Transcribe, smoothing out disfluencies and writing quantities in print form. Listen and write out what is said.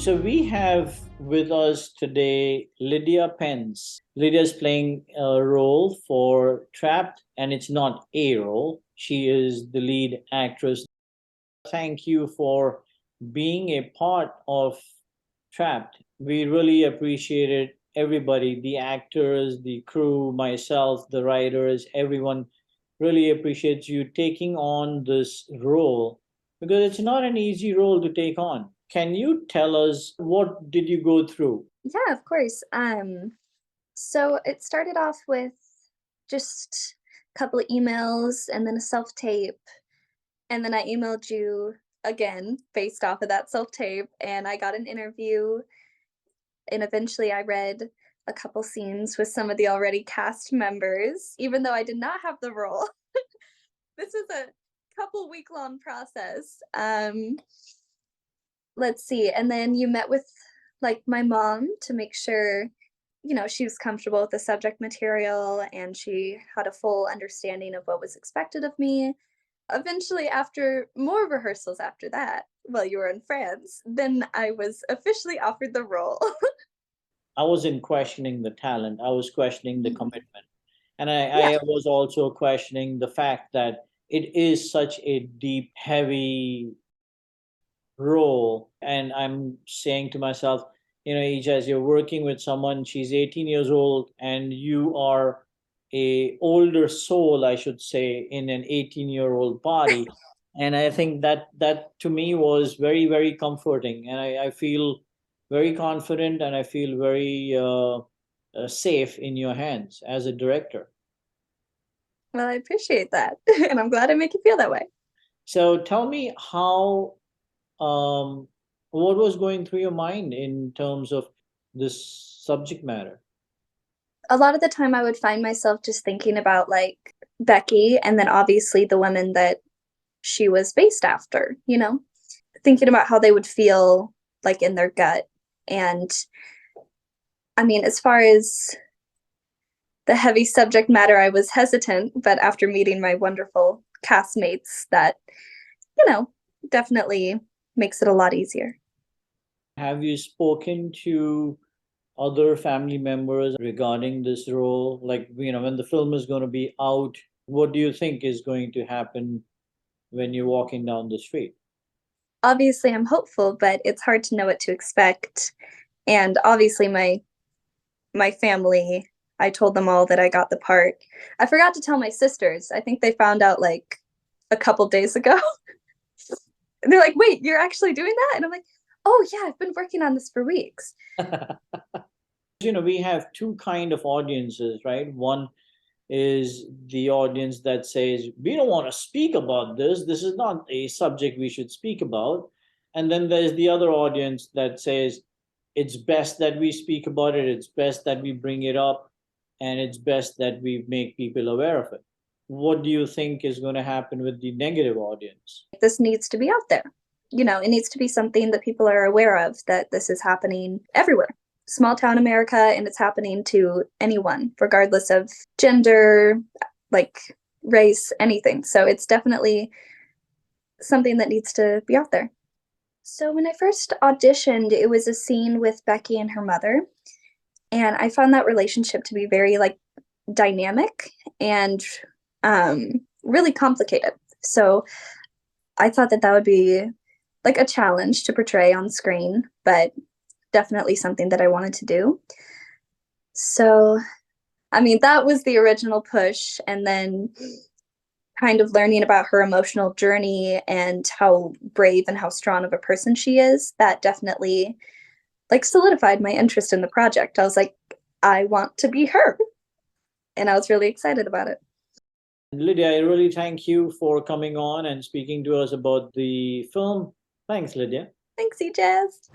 So we have with us today Lydia Pentz. Lydia is playing a role for Trapped, and it's not a role. She is the lead actress. Thank you for being a part of Trapped. We really appreciate it. Everybody, the actors, the crew, myself, the writers, everyone really appreciates you taking on this role because it's not an easy role to take on. Can you tell us what did you go through? Yeah, of course. So it started off with just a couple of emails and then a self-tape. And then I emailed you again based off of that self-tape, and I got an interview, and eventually I read a couple scenes with some of the already cast members, even though I did not have the role. This is a couple week-long process. Let's see, and then you met with, like, my mom to make sure, she was comfortable with the subject material and she had a full understanding of what was expected of me. Eventually, after more rehearsals after that, while you were in France, then I was officially offered the role. I wasn't questioning the talent, I was questioning the Mhm. commitment. And I Yeah. was also questioning the fact that it is such a deep, heavy role. And I'm saying to myself, Ejaz, you're working with someone, she's 18 years old, and you are a older soul, I should say, in an 18-year-old body. And I think that to me was very, very comforting. And I feel very confident and I feel very safe in your hands as a director. Well, I appreciate that, and I'm glad I make you feel that way. So tell me how um, what was going through your mind in terms of this subject matter? A lot of the time, I would find myself just thinking about, like, Becky and then obviously the women that she was based after, thinking about how they would feel, like, in their gut. And I mean, as far as the heavy subject matter, I was hesitant, but after meeting my wonderful castmates, that, you know, definitely makes it a lot easier. Have you spoken to other family members regarding this role? Like, when the film is going to be out, what do you think is going to happen when you're walking down the street? Obviously, I'm hopeful, but it's hard to know what to expect. And obviously, my family, I told them all that I got the part. I forgot to tell my sisters. I think they found out like a couple days ago. They're like, "Wait, you're actually doing that?" And I'm like, "Oh yeah, I've been working on this for weeks." We have two kind of audiences, right? One is the audience that says we don't want to speak about this is not a subject we should speak about. And then there's the other audience that says it's best that we speak about it, it's best that we bring it up, and it's best that we make people aware of it. What do you think is going to happen with the negative audience? This needs to be out there. It needs to be something that people are aware of, that this is happening everywhere. Small town America, and it's happening to anyone, regardless of gender, like race, anything. So it's definitely something that needs to be out there. So when I first auditioned, it was a scene with Becky and her mother, and I found that relationship to be very, like, dynamic and really complicated. So I thought that that would be like a challenge to portray on screen, but definitely something that I wanted to do. So, I mean, that was the original push, and then kind of learning about her emotional journey and how brave and how strong of a person she is, that definitely, like, solidified my interest in the project. I was like, I want to be her, and I was really excited about it. Lydia, I really thank you for coming on and speaking to us about the film. Thanks, Lydia. Thanks, Ejaz.